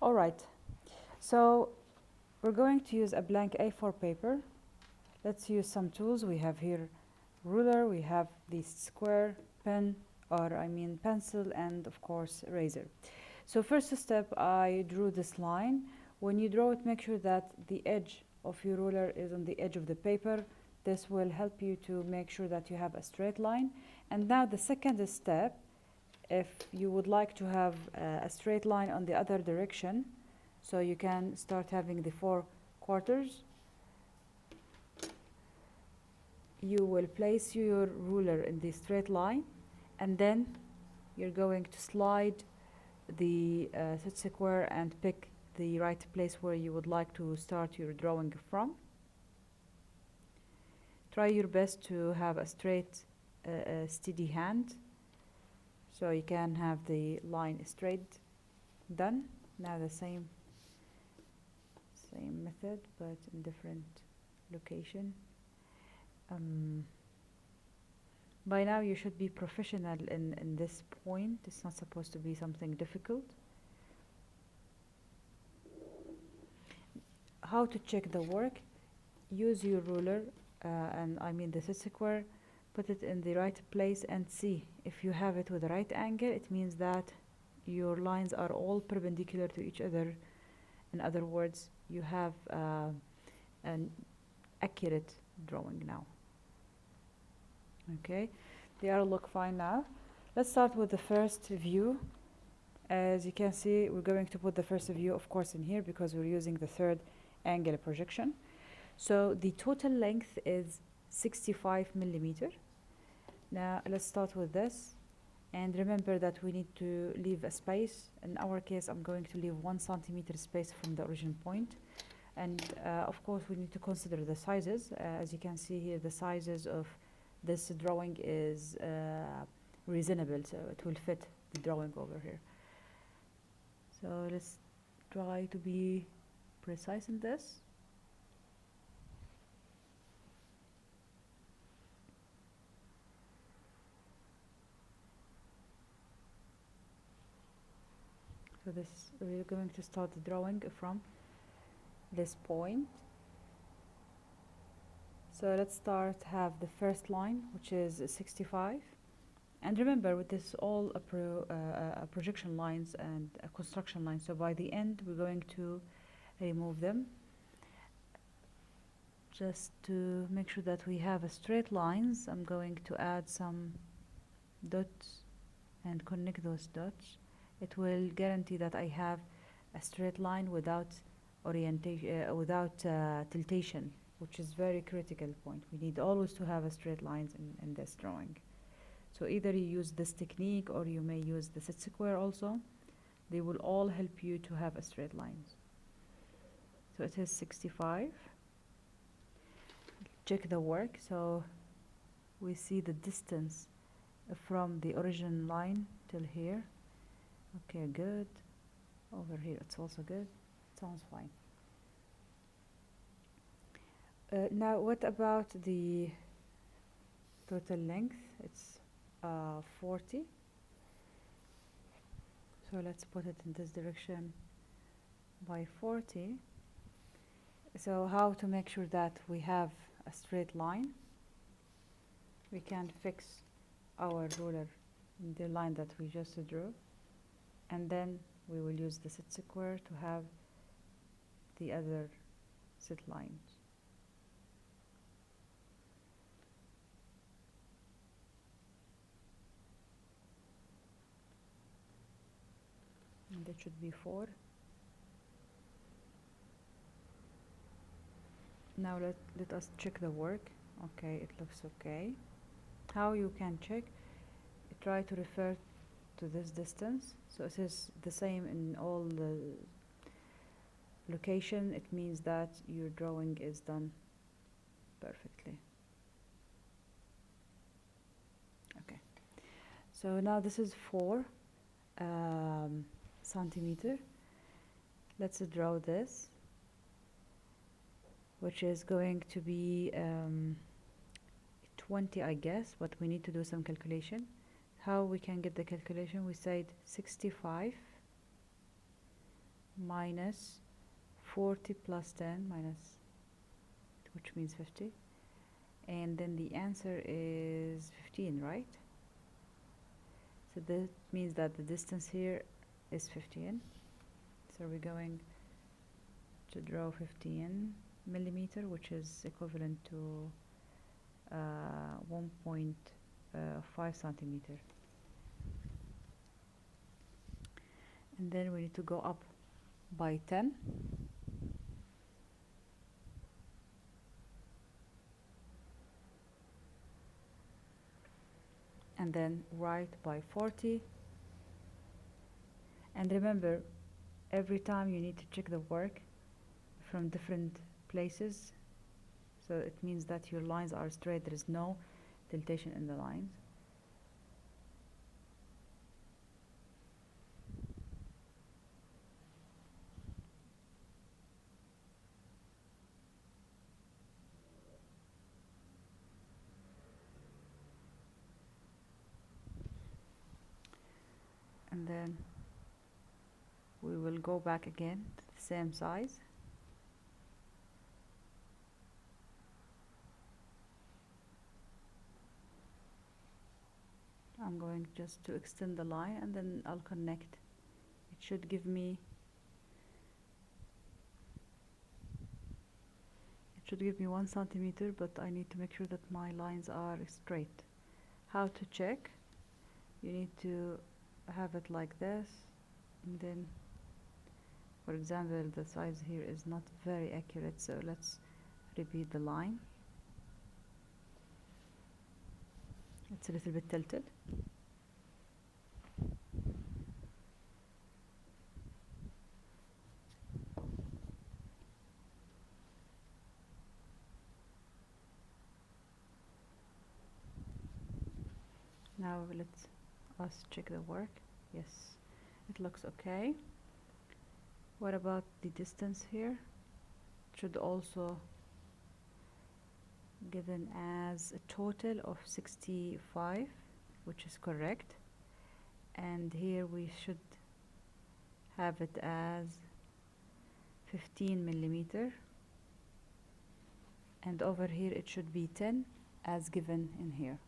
All right, so we're going to use a blank A4 paper. Let's use some tools. We have here ruler, we have the square pen, or I mean pencil, and of course eraser. So first step, I drew this line. When you draw it, make sure that the edge of your ruler is on the edge of the paper. This will help you to make sure that you have a straight line. And now the second step, if you would like to have a straight line on the other direction, so you can start having the 4/4, you will place your ruler in the straight line, and then you're going to slide the set square and pick the right place where you would like to start your drawing from. Try your best to have a straight, steady hand, so you can have the line straight. Done. Now the same method, but in different location. By now you should be professional in this point. It's not supposed to be something difficult. How to check the work? Use your ruler, and I mean the set square, put it in the right place and see if you have it with the right angle. It means that your lines are all perpendicular to each other. In other words, you have an accurate drawing now. Okay, they all look fine now. Let's start with the first view. As you can see, we're going to put the first view, of course, in here because we're using the third angle projection. So the total length is 65 millimeter. Now let's start with this, and remember that we need to leave a space. In our case, I'm going to leave 1 centimeter space from the origin point. And of course, we need to consider the sizes. As you can see here, the sizes of this drawing is reasonable, so it will fit the drawing over here. So let's try to be precise in this. So this, we're going to start the drawing from this point. So let's start, have the first line, which is 65. And remember, with this all projection lines and a construction line, so by the end we're going to remove them, just to make sure that we have a straight lines. I'm going to add some dots and connect those dots. It will guarantee that I have a straight line without orientation, without tiltation, which is very critical point. We need always to have a straight lines in this drawing. So either you use this technique or you may use the set square also. They will all help you to have a straight lines. So it is 65. Check the work. So we see the distance from the origin line till here. Okay, good. Over here it's also good. Sounds fine. Now what about the total length? It's 40. So let's put it in this direction by 40. So how to make sure that we have a straight line? We can fix our ruler in the line that we just drew, and then we will use the set square to have the other set lines. And that should be 4. Now let us check the work. Okay, it looks okay. How you can check? Try to refer to this distance. So it is the same in all the location. It means that your drawing is done perfectly. Okay. So now this is 4 centimeter. Let's draw this, which is going to be 20, I guess, but we need to do some calculation. How we can get the calculation? We said 65 minus 40 plus 10 minus, which means 50, and then the answer is 15, right? So that means that the distance here is 15. So we're going to draw 15 millimeter, which is equivalent to 1.5 centimeter. And then we need to go up by 10. And then right by 40. And remember, every time you need to check the work from different places, so it means that your lines are straight, there is no tiltation in the lines. And then we will go back again to the same size. I'm going just to extend the line and then I'll connect. It should give me 1 centimeter, but I need to make sure that my lines are straight. How to check? You need to have it like this, and then, for example, the size here is not very accurate, so let's repeat the line. It's a little bit tilted. Now let's us check the work. Yes, it looks okay. What about the distance here? It should also given as a total of 65, which is correct, and here we should have it as 15 millimeter, and over here it should be 10 as given in here.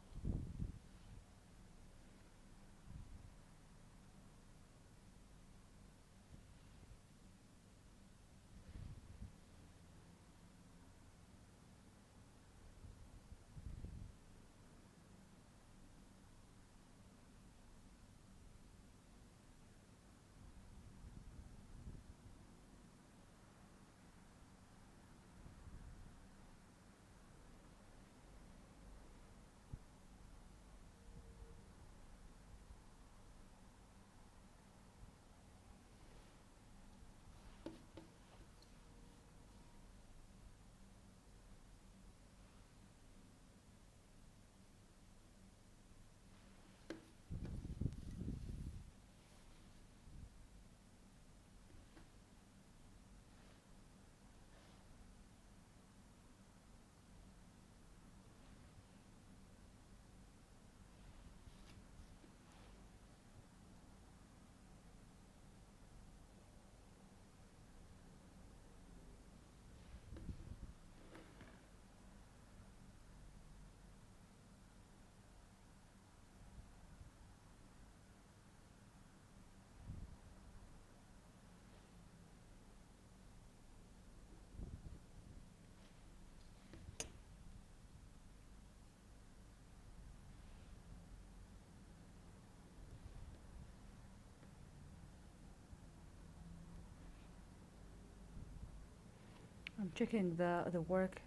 I'm checking the work,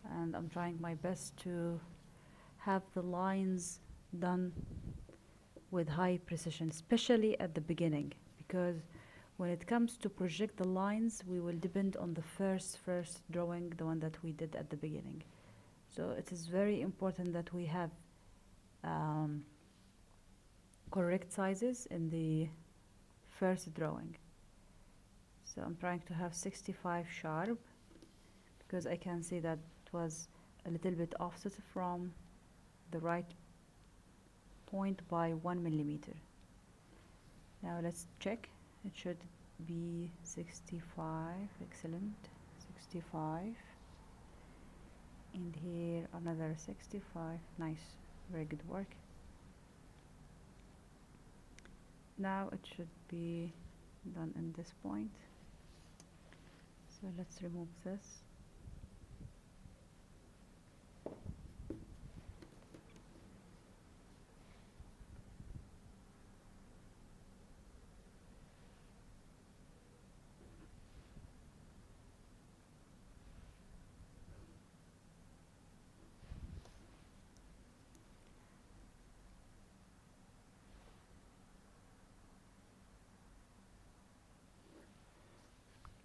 and I'm trying my best to have the lines done with high precision, especially at the beginning, because when it comes to project the lines, we will depend on the first drawing, the one that we did at the beginning. So it is very important that we have correct sizes in the first drawing. So I'm trying to have 65 sharp, because I can see that it was a little bit offset from the right point by 1 millimeter. Now let's check. It should be 65. Excellent. 65, and here another 65. Nice, very good work. Now it should be done in this point, so let's remove this.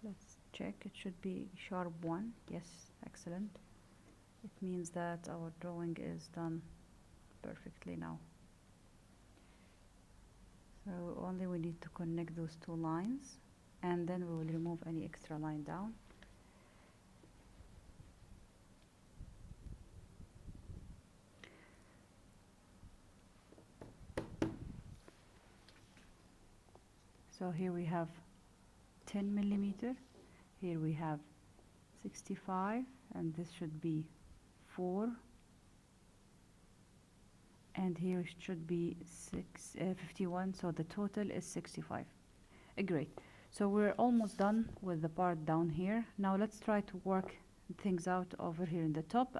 Let's check, it should be sharp 1. Yes, excellent. It means that our drawing is done perfectly now. So only we need to connect those two lines, and then we will remove any extra line down. So here we have 10 millimeter, here we have 65, and this should be 4, and here it should be 51, so the total is 65. Great. So we're almost done with the part down here. Now let's try to work things out over here in the top,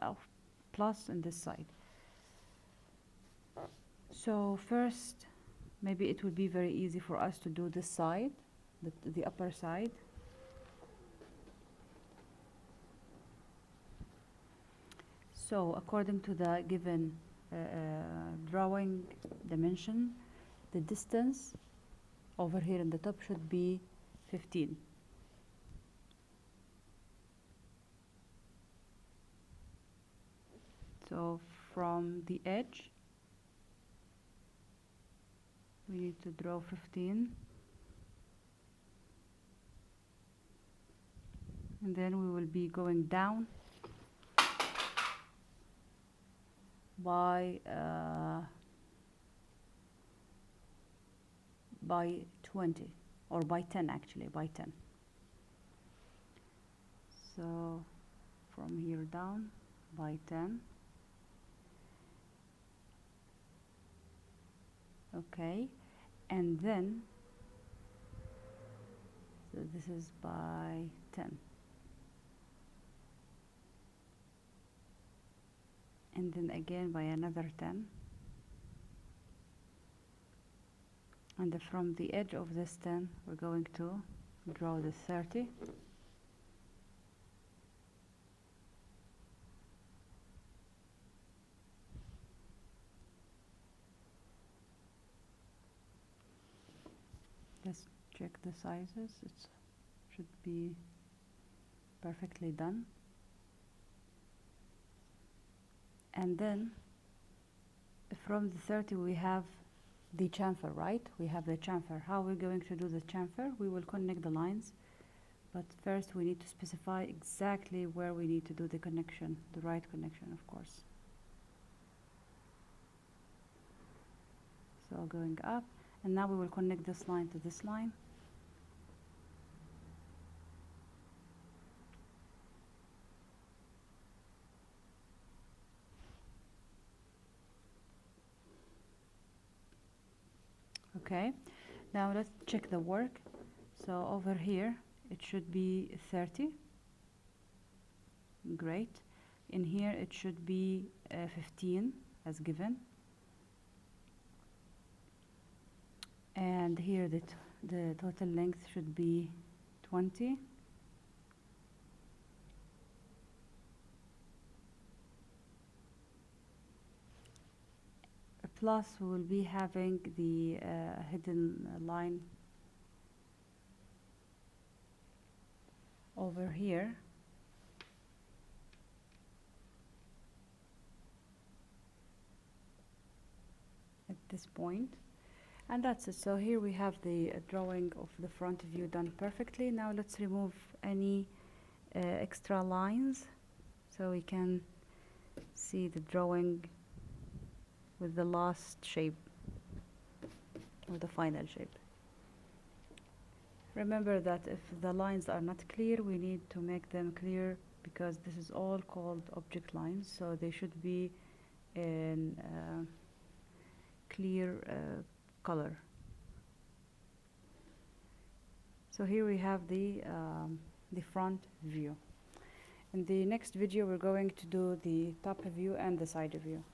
plus in this side. So first, maybe it would be very easy for us to do this side, the upper side. So according to the given drawing dimension, the distance over here in the top should be 15. So from the edge, we need to draw 15, and then we will be going down by 20, or by 10 actually, by 10. So from here down by 10. Okay, and then so this is by 10, and then again by another 10, and from the edge of this 10 we're going to draw the 30. Let's check the sizes. It should be perfectly done. And then from the 30 we have the chamfer, right? We have the chamfer. How we're going to do the chamfer? We will connect the lines, but first we need to specify exactly where we need to do the connection, the right connection, of course. So going up, and now we will connect this line to this line. Okay, now let's check the work. So over here it should be 30. Great. In here it should be 15 as given, and here the total length should be 20. Plus we will be having the hidden line over here. At this point, and that's it. So here we have the drawing of the front view done perfectly. Now let's remove any extra lines so we can see the drawing with the last shape, or the final shape. Remember that if the lines are not clear, we need to make them clear, because this is all called object lines, so they should be in clear color. So here we have the front view. In the next video we're going to do the top view and the side view.